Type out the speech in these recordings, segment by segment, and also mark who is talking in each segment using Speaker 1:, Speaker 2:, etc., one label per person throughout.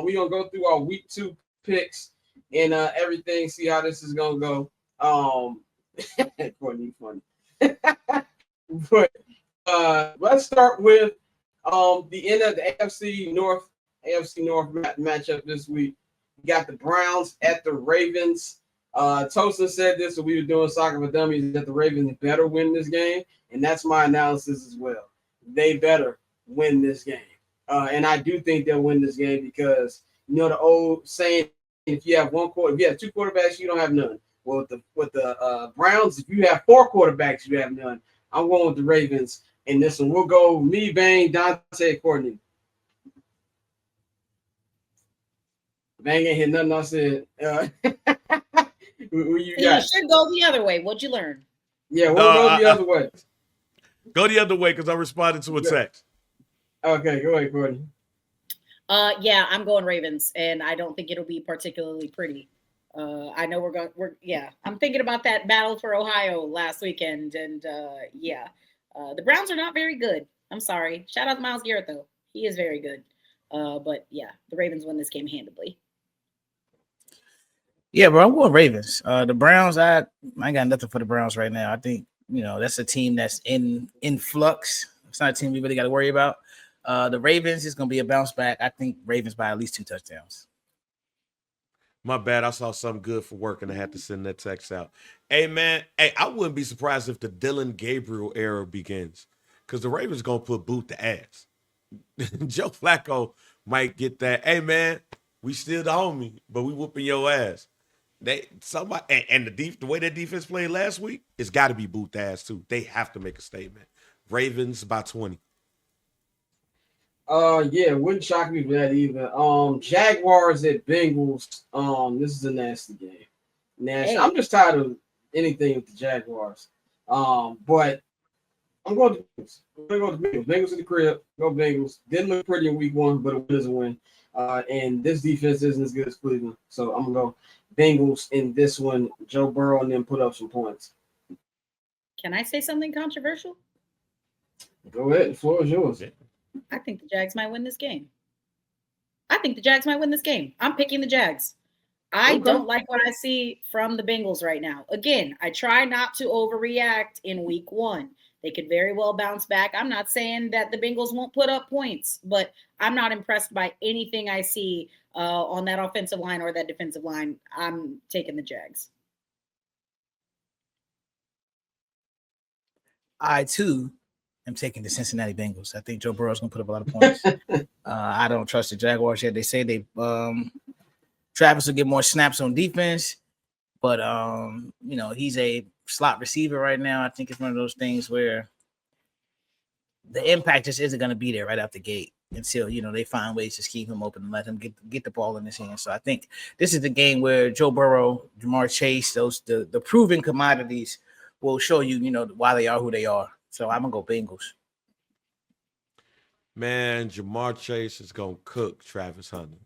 Speaker 1: We're gonna go through our week 2 picks and everything, see how this is gonna go. Funny. But let's start with the end of the AFC North matchup this week. We got the Browns at the Ravens. Tosin said this when we were doing Soccer for Dummies, that the Ravens better win this game, and that's my analysis as well. They better win this game. And I do think they'll win this game because, you know, the old saying, if you have two quarterbacks, you don't have none. Well, with the Browns, if you have 4 quarterbacks, you have none. I'm going with the Ravens in this one. We'll go me, Bang, Dante, Courtney. Bang ain't hit nothing I said. Who you got?
Speaker 2: You should go the other way. What'd you learn?
Speaker 1: Yeah, we'll go the other way.
Speaker 3: Go the other way because I responded to a text.
Speaker 1: Okay, go ahead, Courtney.
Speaker 2: Yeah, I'm going Ravens, and I don't think it'll be particularly pretty. I know I'm thinking about that battle for Ohio last weekend, and the Browns are not very good. I'm sorry. Shout out to Myles Garrett, though. He is very good. But yeah, the Ravens win this game handedly.
Speaker 4: Yeah, bro, I'm going Ravens. The Browns, I ain't got nothing for the Browns right now. I think, that's a team that's in flux. It's not a team we really got to worry about. The Ravens is going to be a bounce back. I think Ravens by at least 2 touchdowns.
Speaker 3: My bad. I saw something good for work and I had to send that text out. Hey, man. Hey, I wouldn't be surprised if the Dylan Gabriel era begins because the Ravens going to put boot to ass. Joe Flacco might get that. Hey, man, we still the homie, but we whooping your ass. The way that defense played last week, it's got to be boot to ass too. They have to make a statement. Ravens by 20.
Speaker 1: Yeah, wouldn't shock me for that either. Jaguars at Bengals. This is a nasty game. Nasty. Hey. I'm just tired of anything with the Jaguars. But I'm going to go to Bengals. Bengals in the crib. Go Bengals. Didn't look pretty in week 1, but a win is a win. And this defense isn't as good as Cleveland. So I'm going to go Bengals in this one. Joe Burrow and then put up some points.
Speaker 2: Can I say something controversial?
Speaker 1: Go ahead. The floor is yours.
Speaker 2: I think the Jags might win this game. I'm picking the Jags. I don't like what I see from the Bengals right now. Again, I try not to overreact in week 1. They could very well bounce back. I'm not saying that the Bengals won't put up points, but I'm not impressed by anything I see on that offensive line or that defensive line. I'm taking the Jags.
Speaker 4: I, too, am taking the Cincinnati Bengals. I think Joe Burrow's going to put up a lot of points. I don't trust the Jaguars yet. They say Travis will get more snaps on defense, but, he's a slot receiver right now. I think it's one of those things where the impact just isn't going to be there right out the gate until, they find ways to keep him open and let him get the ball in his hand. So I think this is the game where Joe Burrow, Jamar Chase, the proven commodities will show you, why they are who they are. So I'm going to go Bengals.
Speaker 3: Man, Jamar Chase is going to cook Travis Hunter.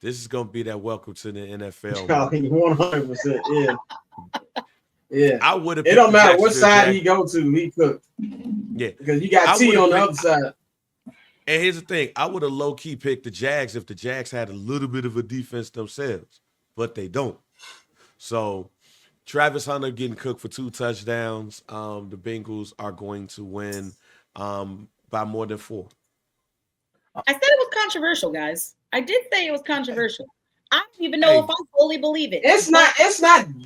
Speaker 3: This is going to be that welcome to the NFL.
Speaker 1: 100%, yeah. Yeah.
Speaker 3: I would have.
Speaker 1: It don't matter what side he go to, he cooked.
Speaker 3: Yeah.
Speaker 1: Because you got T on the other side.
Speaker 3: And here's the thing. I would have low-key picked the Jags if the Jags had a little bit of a defense themselves. But they don't. So Travis Hunter getting cooked for 2 touchdowns. The Bengals are going to win by more than 4.
Speaker 2: I said it was controversial, guys. I did say it was controversial. I don't even know if I fully believe it.
Speaker 1: It's not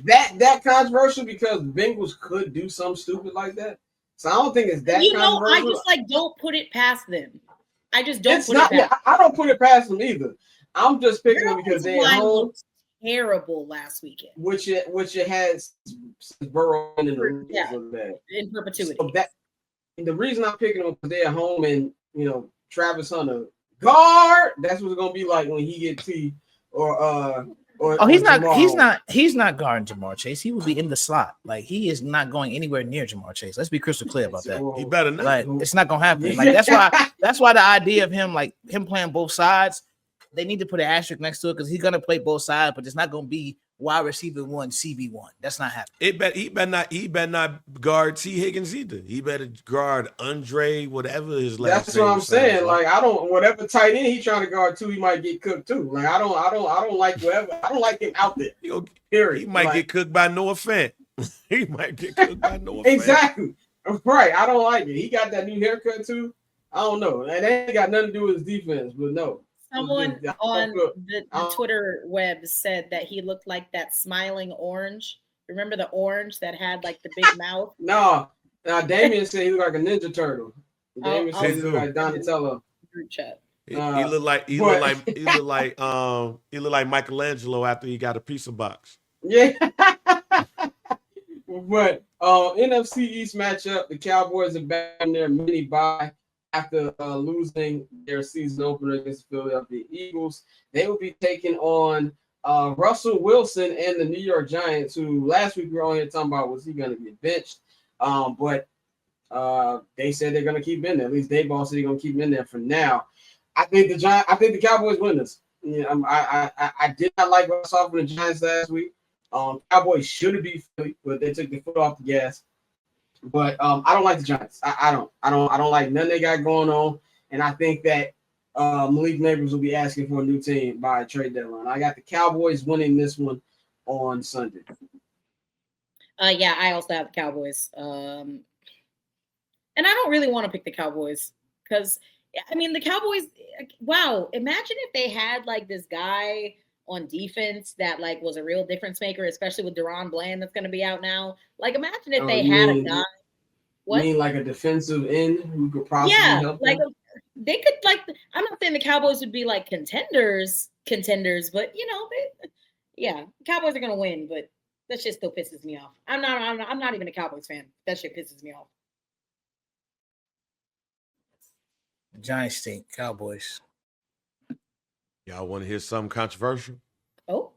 Speaker 1: that controversial because the Bengals could do something stupid like that. So I don't think it's that controversial.
Speaker 2: I just don't put it past them. I just don't put it past them.
Speaker 1: I don't put it past them either. I'm just picking them because they looked
Speaker 2: terrible last weekend.
Speaker 1: Which it has Burrow in
Speaker 2: perpetuity.
Speaker 1: So the reason I'm picking them because they're at home and Travis Hunter guard. That's what it's gonna be like when he gets T.
Speaker 4: He's not guarding Jamar Chase. He will be in the slot. Like he is not going anywhere near Jamar Chase. Let's be crystal clear about that.
Speaker 3: He better not.
Speaker 4: Like it's not gonna happen. Like that's why the idea of him playing both sides, they need to put an asterisk next to it because he's gonna play both sides, but it's not gonna be wide receiver 1, CB1. That's not happening.
Speaker 3: He better not guard T. Higgins either. He better guard Andre, whatever his last
Speaker 1: That's
Speaker 3: name.
Speaker 1: what I'm saying.
Speaker 3: Like
Speaker 1: I don't, whatever tight end he trying to guard too, he might get cooked too. Like I don't like whatever. I don't like him out there. Period.
Speaker 3: He might get cooked by Noah Fant. He might get cooked by Noah Fant.
Speaker 1: Exactly. Right. I don't like it. He got that new haircut too. I don't know. And that ain't got nothing to do with his defense, but no.
Speaker 2: Someone on the Twitter web said that he looked like that smiling orange. Remember the orange that had like the big mouth?
Speaker 1: No. Damien said he looked like a Ninja Turtle. Damien said he looked like Donatello.
Speaker 2: Group chat.
Speaker 3: He looked like Michelangelo after he got a pizza box.
Speaker 1: Yeah. But NFC East matchup, the Cowboys are back on their mini bye after losing their season opener against the Philadelphia Eagles. They will be taking on Russell Wilson and the New York Giants, who last week we were on here talking about was he going to get benched. But they said they're going to keep him in there. At least Dayball said they're going to keep him in there for now. I think the Cowboys win this. I did not like what I saw from the Giants last week. Cowboys should have beat Philly, but they took the foot off the gas. But I don't like the Giants. I don't like nothing they got going on. And I think that Malik Neighbors will be asking for a new team by a trade deadline. I got the Cowboys winning this one on Sunday.
Speaker 2: Yeah, I also have the Cowboys. And I don't really want to pick the Cowboys because, I mean, the Cowboys, wow, imagine if they had like this guy on defense that like was a real difference maker, especially with Deron Bland that's going to be out now. Like, imagine if they had a guy.
Speaker 1: What? You mean like a defensive end who could possibly help them?
Speaker 2: They could like. I'm not saying the Cowboys would be like contenders, but you know, the Cowboys are going to win, but that shit still pisses me off. I'm not even a Cowboys fan. That shit pisses me off.
Speaker 4: Giants stink. Cowboys.
Speaker 3: Y'all want to hear something controversial?
Speaker 2: Oh.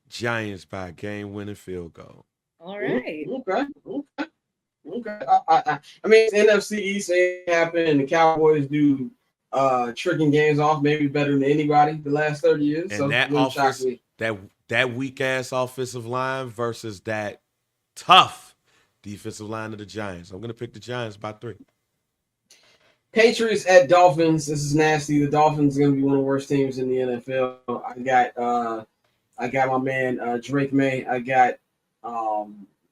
Speaker 3: Giants by a game-winning field goal.
Speaker 2: All right.
Speaker 1: Okay. I mean, it's NFC East ain't happened, and the Cowboys do tricking games off maybe better than anybody the last 30 years.
Speaker 3: And
Speaker 1: so
Speaker 3: that offense, that weak-ass offensive line versus that tough defensive line of the Giants. I'm going to pick the Giants by 3.
Speaker 1: Patriots at Dolphins. This is nasty. The Dolphins are going to be one of the worst teams in the NFL. I got my man Drake May. I got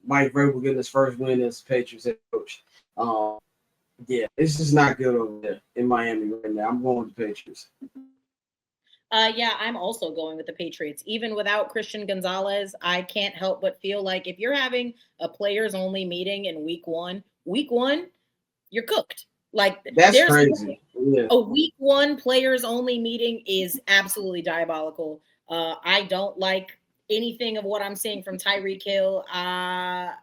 Speaker 1: Mike Vrabel getting his first win as Patriots head coach. Yeah, it's just not good over there in Miami right now. I'm going with the Patriots.
Speaker 2: Yeah, I'm also going with the Patriots. Even without Christian Gonzalez, I can't help but feel like if you're having a players-only meeting in week one, you're cooked. Like
Speaker 1: that's crazy. Yeah.
Speaker 2: A week one players-only meeting is absolutely diabolical. I don't like anything of what I'm seeing from Tyreek Hill. I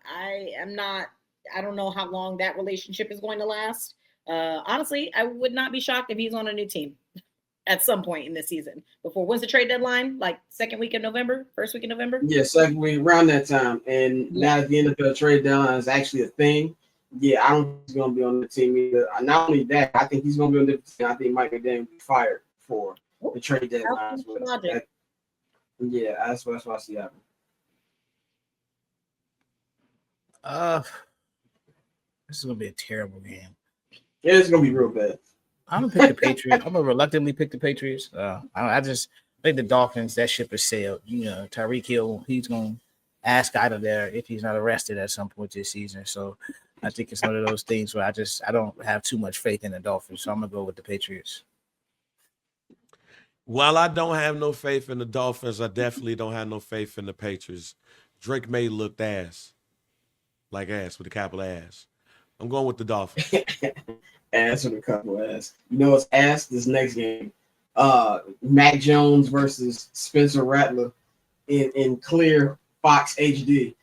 Speaker 2: don't know how long that relationship is going to last. Honestly, I would not be shocked if he's on a new team at some point in this season. When's the trade deadline? Like second week of November? First week of November?
Speaker 1: Yeah, second week, around that time. And now that the NFL trade deadline is actually a thing, yeah, I don't think he's going to be on the team either. Not only that, I think he's going to be on the team. I think Mike McDaniel will be fired for the trade deadline. Yeah, that's what I see happening.
Speaker 4: This is gonna be a terrible game.
Speaker 1: Yeah, it's gonna be real bad.
Speaker 4: I'm gonna pick the Patriots. I'm gonna reluctantly pick the Patriots. I just think the Dolphins, that ship has sailed. You know, Tyreek Hill, he's gonna ask out of there if he's not arrested at some point this season. So I think it's one of those things where I don't have too much faith in the Dolphins. So I'm gonna go with the Patriots.
Speaker 3: While I don't have no faith in the Dolphins, I definitely don't have no faith in the Patriots. Drake May looked ass. Like ass with a capital ass. I'm going with the Dolphins.
Speaker 1: Ass with a capital ass. You know what's ass this next game? Mac Jones versus Spencer Rattler in clear Fox HD.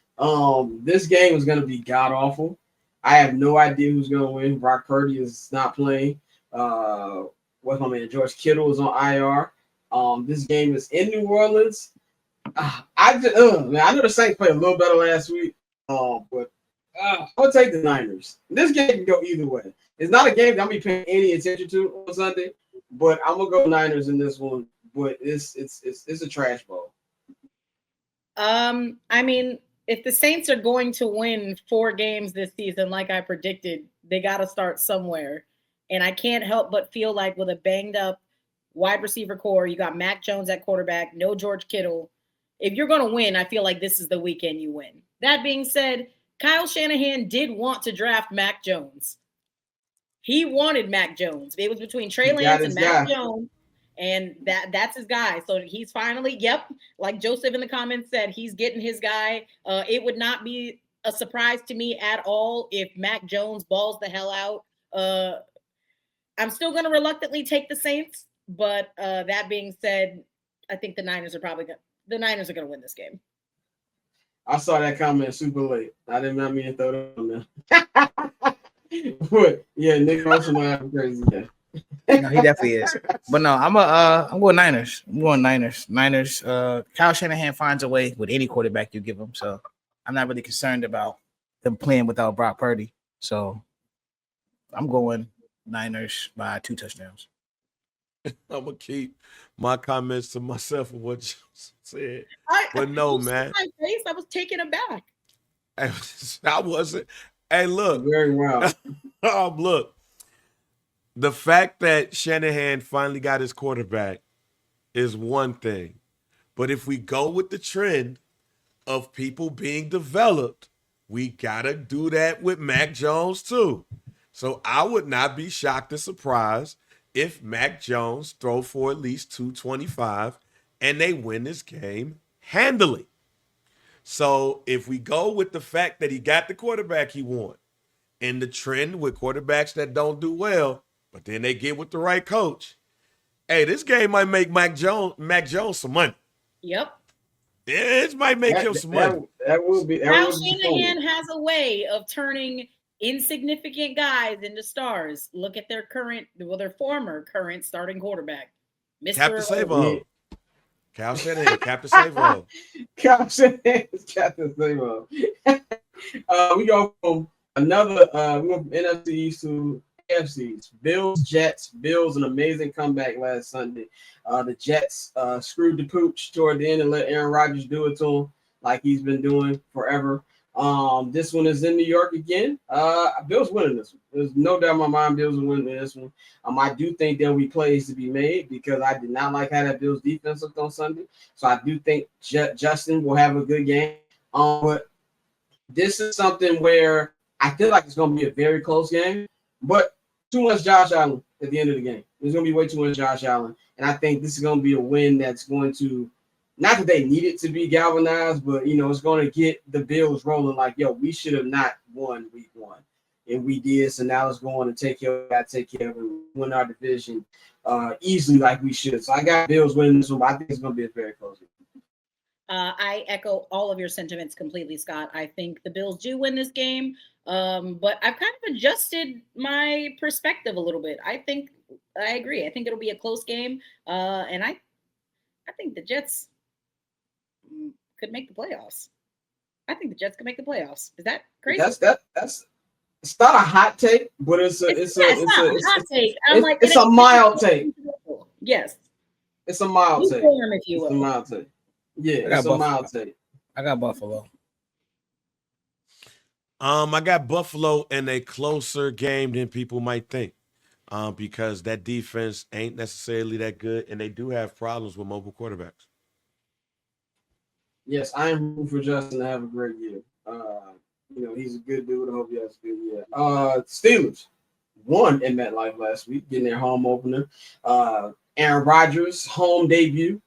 Speaker 1: This game is going to be god-awful. I have no idea who's going to win. Brock Purdy is not playing. What's my man? George Kittle is on IR. This game is in New Orleans. I know the Saints played a little better last week, but I'll take the Niners. This game can go either way. It's not a game that I'm be paying any attention to on Sunday, but I'm gonna go Niners in this one but it's a trash bowl.
Speaker 2: I mean, if the Saints are going to win 4 games this season, like I predicted, they got to start somewhere. And I can't help but feel like with a banged up wide receiver core, you got Mac Jones at quarterback, no George Kittle. If you're going to win, I feel like this is the weekend you win. That being said, Kyle Shanahan did want to draft Mac Jones. He wanted Mac Jones. It was between Trey Lance and Mac Jones. And that's his guy. So he's finally, like Joseph in the comments said, he's getting his guy. It would not be a surprise to me at all if Mac Jones balls the hell out. I'm still going to reluctantly take the Saints, but that being said, I think the Niners are going to win this game.
Speaker 1: I saw that comment super late. I did not mean to throw that on there. But yeah, Nick Russell might have a crazy day.
Speaker 4: No, he definitely is. But no, I'm going Niners. I'm going Niners. Kyle Shanahan finds a way with any quarterback you give him. So I'm not really concerned about them playing without Brock Purdy. So I'm going Niners by 2 touchdowns.
Speaker 3: I'm gonna keep my comments to myself of what you said. But
Speaker 2: no,
Speaker 3: man.
Speaker 2: My face, I was taken aback.
Speaker 3: I wasn't. Hey, look.
Speaker 1: Very well.
Speaker 3: Look. The fact that Shanahan finally got his quarterback is one thing. But if we go with the trend of people being developed, we got to do that with Mac Jones too. So I would not be shocked and surprised if Mac Jones throw for at least 225 and they win this game handily. So if we go with the fact that he got the quarterback he want and the trend with quarterbacks that don't do well, but then they get with the right coach, hey, this game might make Mac Jones some money.
Speaker 2: Yep.
Speaker 3: It might make him some money.
Speaker 1: That will be.
Speaker 2: Kyle Shanahan has a way of turning insignificant guys into stars. Look at their former current starting quarterback, Mr.
Speaker 3: Captain Savo. Kyle Shanahan, Captain Savo.
Speaker 1: Kyle Shanahan is Captain Savo. We go from another we go from NFC East to AFCs. Bills, Jets. Bills, an amazing comeback last Sunday. The Jets screwed the pooch toward the end and let Aaron Rodgers do it to him like he's been doing forever. This one is in New York again. Bills winning this one. There's no doubt in my mind Bills are winning this one. I do think there'll be plays to be made because I did not like how that Bills defense looked on Sunday. So I do think Justin will have a good game. But this is something where I feel like it's going to be a very close game, but too much Josh Allen at the end of the game. There's going to be way too much Josh Allen. And I think this is going to be a win that's going to, not that they need it to be galvanized, but, it's going to get the Bills rolling like, yo, we should have not won week 1. And we did, so now let's go on and take care of it, win our division easily like we should. So I got Bills winning this one, but I think it's going to be a very close game.
Speaker 2: I echo all of your sentiments completely, Scott. I think the Bills do win this game, but I've kind of adjusted my perspective a little bit. I agree. I think it'll be a close game, and I think the Jets could make the playoffs. I think the Jets could make the playoffs. Is that crazy?
Speaker 1: That's it's not a hot take, but it's a
Speaker 2: hot take.
Speaker 1: It's a mild take.
Speaker 2: Yes,
Speaker 1: it's a mild take.
Speaker 2: If you will.
Speaker 1: It's a mild take. Yeah, it's a mild take.
Speaker 4: I got Buffalo.
Speaker 3: I got Buffalo in a closer game than people might think, because that defense ain't necessarily that good, and they do have problems with mobile quarterbacks.
Speaker 1: Yes, I am rooting for Justin to have a great year. He's a good dude. I hope he has a good year. Steelers won in MetLife last week, getting their home opener. Aaron Rodgers' home debut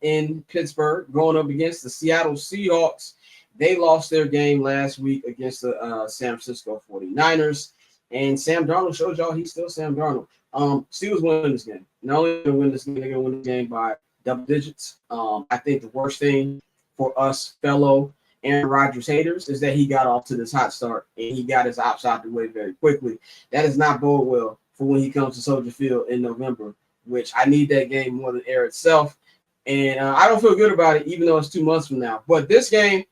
Speaker 1: in Pittsburgh, going up against the Seattle Seahawks. They lost their game last week against the San Francisco 49ers. And Sam Darnold showed y'all he's still Sam Darnold. Steelers win this game. Not only going to win this game, they're going to win the game by double digits. I think the worst thing for us fellow Aaron Rodgers haters is that he got off to this hot start and he got his ops out the way very quickly. That does not bode well for when he comes to Soldier Field in November, which I need that game more than air itself. And I don't feel good about it, even though it's 2 months from now. But this game,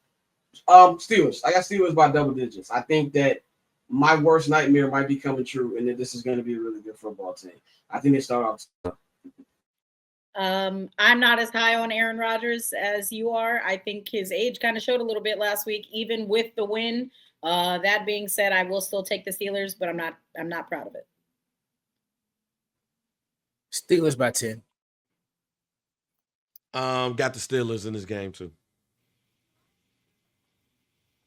Speaker 1: Steelers. I got Steelers by double digits. I think that my worst nightmare might be coming true and that this is going to be a really good football team. I think they start off tough.
Speaker 2: I'm not as high on Aaron Rodgers as you are. I think his age kind of showed a little bit last week, even with the win. That being said, I will still take the Steelers, but I'm not proud of it.
Speaker 4: Steelers by 10.
Speaker 3: Got the Steelers in this game too.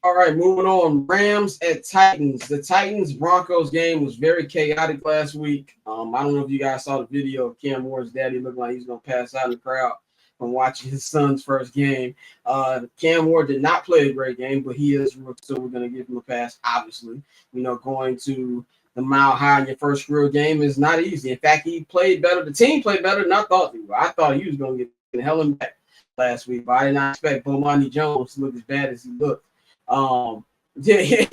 Speaker 1: All right, moving on. Rams at Titans. The Titans-Broncos game was very chaotic last week. I don't know if you guys saw the video of Cam Moore's daddy looking like he's going to pass out in the crowd from watching his son's first game. Cam Moore did not play a great game, but he is, so we're going to give him a pass, obviously. Going to the mile high in your first real game is not easy. In fact, he played better. The team played better than I thought they were. I thought he was going to get the hell in back last week, but I did not expect Bomani Jones to look as bad as he looked. Yeah.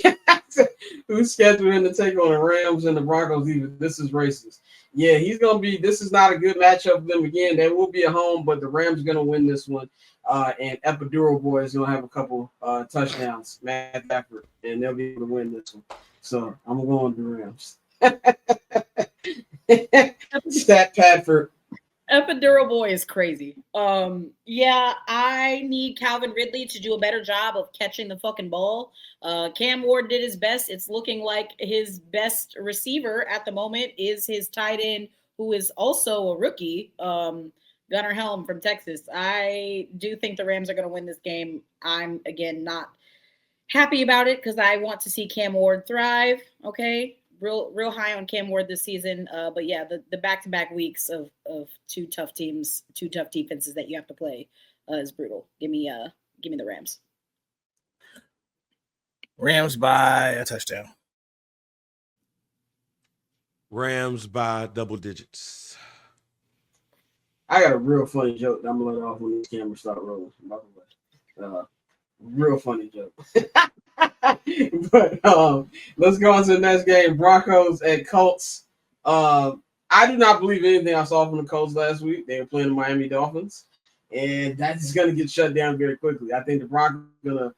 Speaker 1: Who's scheduled him to take on the Rams and the Broncos? Even this is racist. Yeah, he's gonna be. This is not a good matchup for them again. They will be at home, but the Rams are gonna win this one. And Epidural Boy is gonna have a couple touchdowns, Matt Stafford, and they'll be able to win this one. So I'm going with the Rams. Stat Padford.
Speaker 2: Epidural Boy is crazy. Yeah, I need Calvin Ridley to do a better job of catching the fucking ball. Cam Ward did his best. It's looking like his best receiver at the moment is his tight end, who is also a rookie, Gunnar Helm from Texas. I do think the Rams are going to win this game. I'm, again, not happy about it because I want to see Cam Ward thrive, okay? Real high on Cam Ward this season. But yeah, the back-to-back weeks of two tough teams, two tough defenses that you have to play is brutal. Give me the Rams.
Speaker 4: Rams by a touchdown.
Speaker 3: Rams by double digits.
Speaker 1: I got a real funny joke that I'm gonna let off when these cameras start rolling. By the way, real funny joke. But let's go on to the next game. Broncos at Colts. I do not believe anything I saw from the Colts last week. They were playing the Miami Dolphins, and that's going to get shut down very quickly. I think the Broncos are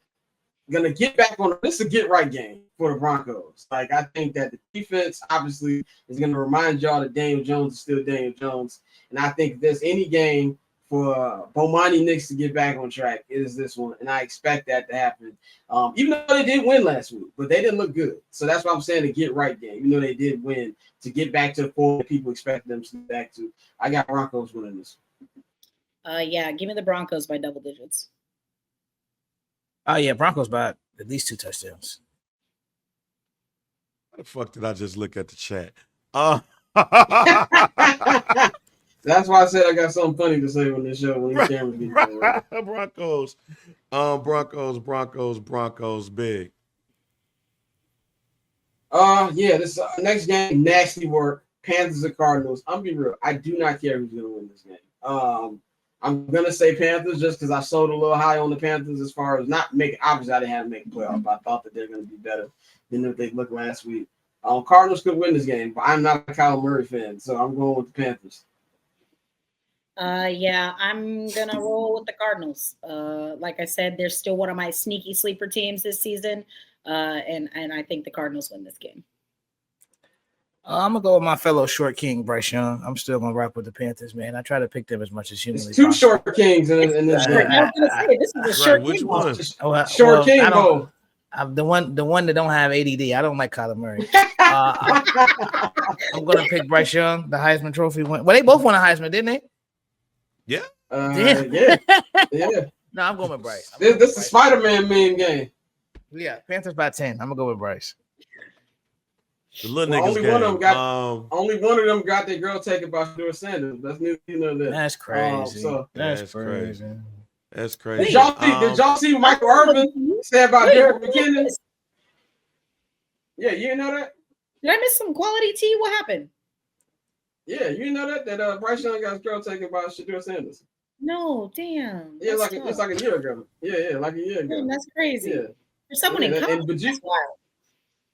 Speaker 1: gonna get back on. This is a get right game for the Broncos. Like, I think that the defense obviously is going to remind y'all that Daniel Jones is still Daniel Jones, and I think if there's any game for Bomani Knicks to get back on track, it is this one, and I expect that to happen. Even though they did win last week, but they didn't look good. So that's why I'm saying the get right game. Even though they did win, to get back to the form that people expect them to get back to. I got Broncos winning this.
Speaker 2: Yeah, give me the Broncos by double digits.
Speaker 4: Oh yeah, Broncos by at least 2 touchdowns.
Speaker 3: How the fuck did I just look at the chat?
Speaker 1: That's why I said I got something funny to say on this show when the cameras get
Speaker 3: Broncos big.
Speaker 1: Yeah, this next game, nasty work. Panthers and Cardinals. I'm be real. I do not care who's gonna win this game. I'm gonna say Panthers just because I sold a little high on the Panthers as far as not making. Obviously, I didn't have to make a playoff, but I thought that they're gonna be better than if they looked last week. Cardinals could win this game, but I'm not a Kyler Murray fan, so I'm going with the Panthers.
Speaker 2: Yeah, I'm gonna roll with the Cardinals. Like I said, they're still one of my sneaky sleeper teams this season, and I think the Cardinals win this game.
Speaker 4: I'm gonna go with my fellow short king, Bryce Young. I'm still gonna rock with the Panthers, man. I try to pick them as much as humanly
Speaker 1: It's two
Speaker 4: possible.
Speaker 1: short kings in this game.
Speaker 2: I was gonna say this is a short
Speaker 3: Which
Speaker 2: king.
Speaker 3: one?
Speaker 1: Short king bowl.
Speaker 4: The one that don't have ADD. I don't like Kyler Murray. I'm gonna pick Bryce Young, the Heisman Trophy win. Well, they both won a Heisman, didn't they?
Speaker 3: Yeah.
Speaker 1: Yeah.
Speaker 4: No, I'm going with Bryce.
Speaker 1: This is the Spider-Man meme game.
Speaker 4: Yeah, Panthers by 10. I'm gonna go with Bryce.
Speaker 3: The little niggas
Speaker 1: only
Speaker 3: game.
Speaker 1: one of them got their girl taken by Shedeur Sanders. That's neither that.
Speaker 4: That's crazy.
Speaker 3: That's crazy. That's crazy.
Speaker 1: Did y'all see Michael Irvin say about Derek McKinnon? Yeah, you didn't know that?
Speaker 2: Did I miss some quality tea? What happened?
Speaker 1: Yeah, you didn't know that Bryce Young got his girl taken by Shedeur Sanders.
Speaker 2: No, damn.
Speaker 1: Yeah, it's like a year ago. Yeah, like a year ago.
Speaker 2: Damn, that's crazy.
Speaker 1: Yeah.
Speaker 2: There's someone in college. That's wild.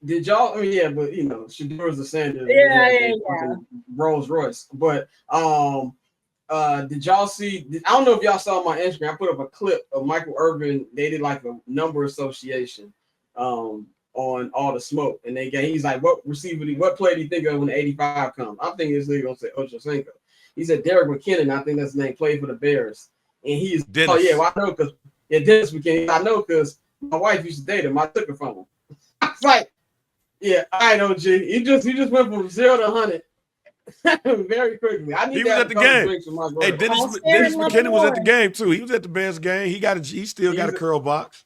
Speaker 1: Did y'all? I mean, yeah, but Shadeur's the Sanders.
Speaker 2: Yeah.
Speaker 1: Rolls Royce. But did y'all see? I don't know if y'all saw my Instagram. I put up a clip of Michael Irvin. They did like a number association on All the Smoke, and he's like, what play do you think of when the 85 comes? I'm thinking this nigga gonna say Ochocinco. He said Derek McKinnon, I think that's his name, played for the Bears. And he's,
Speaker 3: Dennis.
Speaker 1: oh, yeah, well, I know because, Dennis McKinnon, I know because my wife used to date him. I took her from him. I was like, yeah, I know, G. He just went from 0 to 100 very quickly. I need
Speaker 3: He
Speaker 1: to
Speaker 3: was
Speaker 1: have
Speaker 3: at
Speaker 1: a
Speaker 3: the
Speaker 1: couple
Speaker 3: game.
Speaker 1: drinks with my
Speaker 3: Hey,
Speaker 1: brother.
Speaker 3: Dennis McKinnon was at the game too. He was at the Bears game. He still got a curl box.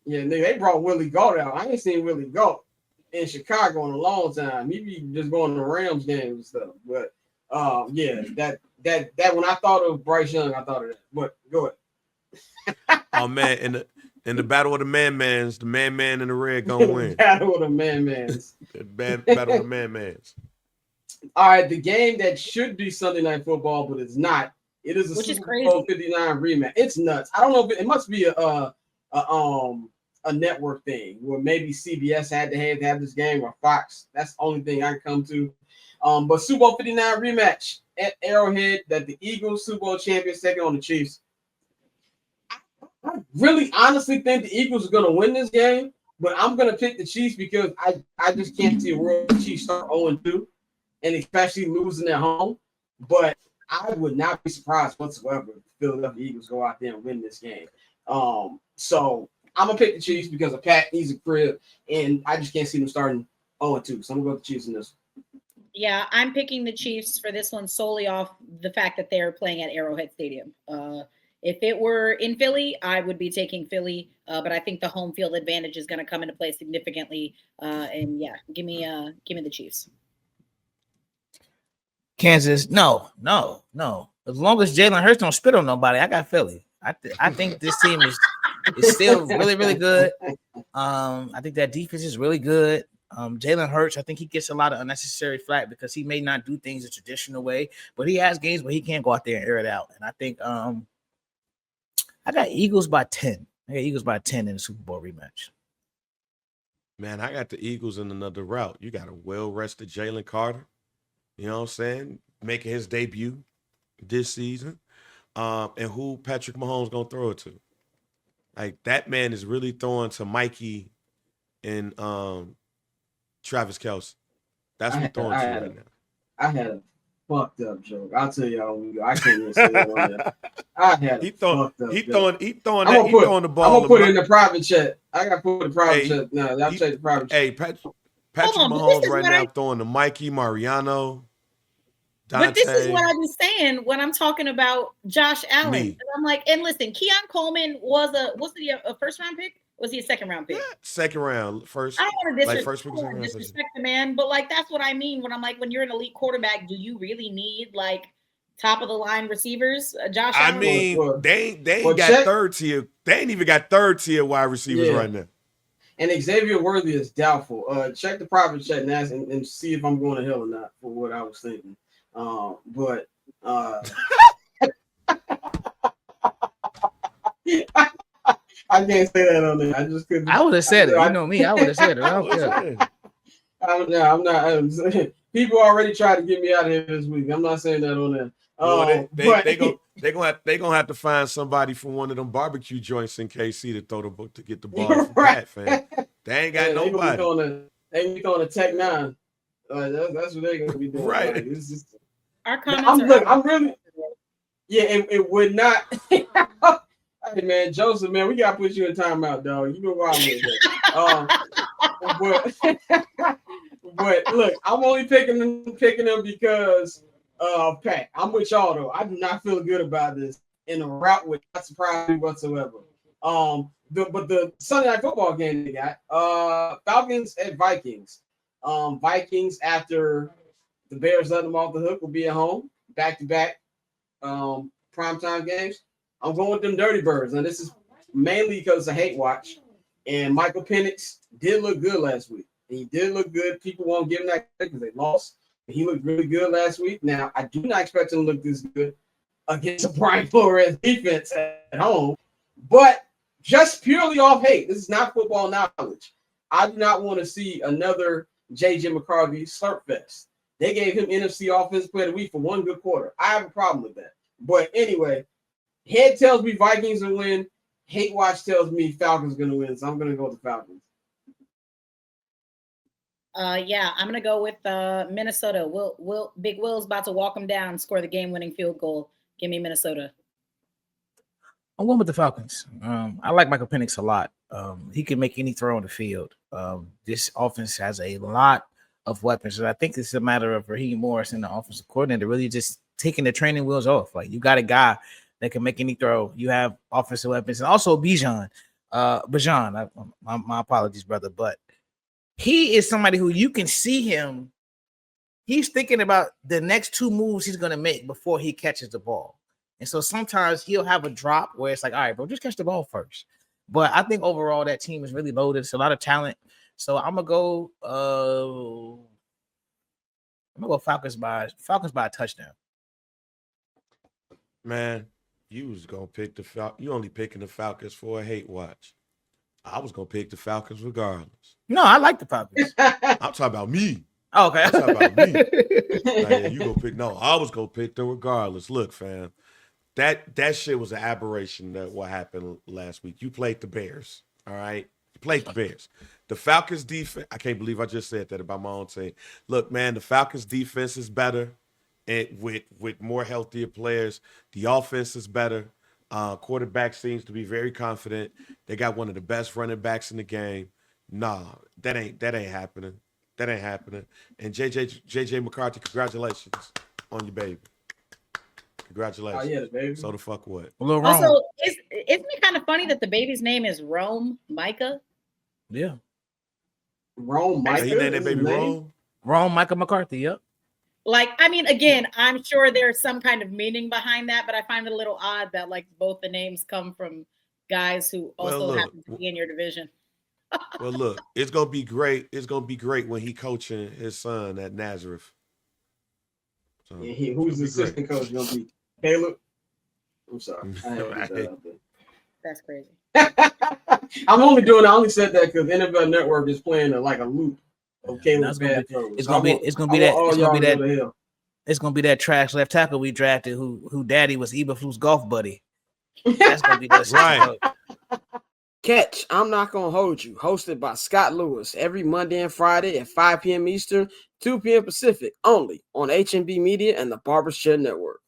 Speaker 1: Yeah, nigga, they brought Willie Gault out. I ain't seen Willie Gault in Chicago in a long time. He be just going to Rams games and stuff. But yeah, that when I thought of Bryce Young, I thought of that. But go ahead.
Speaker 3: Oh man, in the battle of the man-mans, the man-man in the red gonna win.
Speaker 1: Battle of the man-mans.
Speaker 3: Battle of the man-mans.
Speaker 1: All right, the game that should be Sunday Night Football, but it's not. It is a
Speaker 2: Which is
Speaker 1: Super Bowl
Speaker 2: crazy.
Speaker 1: 59 rematch. It's nuts. I don't know if it must be a network thing where maybe CBS had to have this game or Fox. That's the only thing I can come to. But Super Bowl 59 rematch at Arrowhead, that the Eagles Super Bowl champions taking on the Chiefs. I really honestly think the Eagles are going to win this game, but I'm going to pick the Chiefs because I just can't see a world the Chiefs start 0-2 and especially losing at home. But I would not be surprised whatsoever if the Philadelphia Eagles go out there and win this game. So I'm going to pick the Chiefs because of Pat needs a crib, and I just can't see them starting 0-2. So I'm going to go with the Chiefs in this one.
Speaker 2: Yeah, I'm picking the Chiefs for this one solely off the fact that they're playing at Arrowhead Stadium. If it were in Philly, I would be taking Philly, but I think the home field advantage is going to come into play significantly. And yeah, give me the Chiefs.
Speaker 4: Kansas, no. As long as Jalen Hurts don't spit on nobody, I got Philly. I think this team is still really, really good. I think that defense is really good. Jalen Hurts, I think he gets a lot of unnecessary flack because he may not do things the traditional way, but he has games where he can't go out there and air it out. And I think I got Eagles by 10. I got Eagles by 10 in the Super Bowl rematch.
Speaker 3: Man, I got the Eagles in another route. You got a well-rested Jalen Carter, you know what I'm saying, making his debut this season. And who Patrick Mahomes going to throw it to? Like, that man is really throwing to Mikey and Travis Kelce. That's what throwing to right now.
Speaker 1: I had a fucked up joke. I'll tell y'all when we go. I can't even say it on there. I had a fucked up joke.
Speaker 3: He throwing the ball.
Speaker 1: I'm gonna put it in the private chat. I gotta put it in the private chat. No, I'll check the private chat.
Speaker 3: Hey, Patrick Mahomes right now throwing to Mikey, Mariano, Dante.
Speaker 2: But this is what I was saying when I'm talking about Josh Allen. I'm like, and listen, Keon Coleman was a first round pick? Was he a second round pick?
Speaker 3: Yeah, second round, first.
Speaker 2: I don't want to
Speaker 3: disrespect
Speaker 2: the man, but like that's what I mean when I'm like, when you're an elite quarterback, do you really need like top of the line receivers? Josh Allen.
Speaker 3: I mean, they ain't got third tier. They ain't even got third tier wide receivers right now.
Speaker 1: And Xavier Worthy is doubtful. Check the private chat and see if I'm going to hell or not for what I was thinking. But I can't say that on there. I just couldn't.
Speaker 4: I would have said it. You know me. I would have said it. I don't care.
Speaker 1: I'm not. People already tried to get me out of here this week. I'm not saying that on there.
Speaker 3: They gonna have to find somebody from one of them barbecue joints in KC to throw the book to get the ball from Pat, fam. They ain't got nobody.
Speaker 1: They be throwing a Tech 9. That's what they're gonna be doing.
Speaker 3: Right.
Speaker 1: Like, it's just,
Speaker 2: our comments
Speaker 1: I'm really. Yeah, it would not. Hey man, Joseph, man, we gotta put you in timeout, dog. You know why I'm with that. But look, I'm only picking them because of Pat. I'm with y'all though. I do not feel good about this in a route would not surprise me whatsoever. But the Sunday Night Football game they got Falcons at Vikings. Vikings after the Bears let them off the hook will be at home back-to-back primetime games. I'm going with them Dirty Birds. Now, this is mainly because of hate watch. And Michael Penix did look good last week. He did look good. People won't give him that because they lost. He looked really good last week. Now, I do not expect him to look this good against a Brian Flores defense at home. But just purely off hate. This is not football knowledge. I do not want to see another J.J. McCarthy slurp fest. They gave him NFC Offensive Player of the Week for one good quarter. I have a problem with that. But anyway, head tells me Vikings will win. Hate watch tells me Falcons going to win. So I'm going to go with the Falcons.
Speaker 2: Yeah, I'm gonna go with Minnesota. Big Will's about to walk him down and score the game-winning field goal. Give me Minnesota.
Speaker 4: I'm going with the Falcons. I like Michael Penix a lot. He can make any throw on the field. This offense has a lot of weapons, and I think it's a matter of Raheem Morris and the offensive coordinator really just taking the training wheels off. Like, you got a guy that can make any throw. You have offensive weapons, and also Bijan. My apologies, brother, but he is somebody who you can see him. He's thinking about the next two moves he's going to make before he catches the ball. And so sometimes he'll have a drop where it's like, all right, bro, just catch the ball first. But I think overall that team is really loaded. It's a lot of talent. So I'm gonna go Falcons by a touchdown.
Speaker 3: Man, you was gonna pick the Falcons. You only picking the Falcons for a hate watch. I was gonna pick the Falcons regardless.
Speaker 4: No, I like the Falcons.
Speaker 3: I'm talking about me.
Speaker 4: Oh, okay.
Speaker 3: I'm talking about me. Like, yeah, you gonna pick? No, I was gonna pick them regardless. Look, fam, that shit was an aberration. That what happened last week. You played the Bears. All right, you played the Bears. The Falcons defense. I can't believe I just said that about my own team. Look, man, the Falcons defense is better, and with more healthier players, the offense is better. Quarterback seems to be very confident. They got one of the best running backs in the game. Nah, that ain't happening. That ain't happening. And JJ McCarthy, congratulations on your baby. Congratulations.
Speaker 1: Oh, yeah, baby.
Speaker 3: So the fuck what?
Speaker 4: A little
Speaker 2: Also,
Speaker 4: wrong.
Speaker 2: isn't it kind of funny that the baby's name is Rome Micah?
Speaker 4: Yeah.
Speaker 1: Rome
Speaker 3: So
Speaker 1: Micah.
Speaker 3: he named that baby Rome?
Speaker 4: Wrong, Michael McCarthy. Yep.
Speaker 2: Like, I mean, again, I'm sure there's some kind of meaning behind that, but I find it a little odd that like both the names come from guys who also happen to be in your division.
Speaker 3: Well, look, it's gonna be great. It's gonna be great when he coaching his son at Nazareth. So,
Speaker 1: Yeah, who's the assistant coach gonna be? Caleb. I'm sorry. I had to get that out there.
Speaker 2: That's crazy.
Speaker 1: I only said that because NFL Network is playing like a loop of Caleb's bad throws.
Speaker 4: It's gonna be that trash left tackle we drafted who daddy was Eberflus golf buddy. That's gonna be
Speaker 3: right.
Speaker 5: Catch I'm Not Gonna Hold You, hosted by Scott Lewis, every Monday and Friday at 5 p.m. Eastern, 2 p.m. Pacific, only on HNB Media and the Barbershop Network.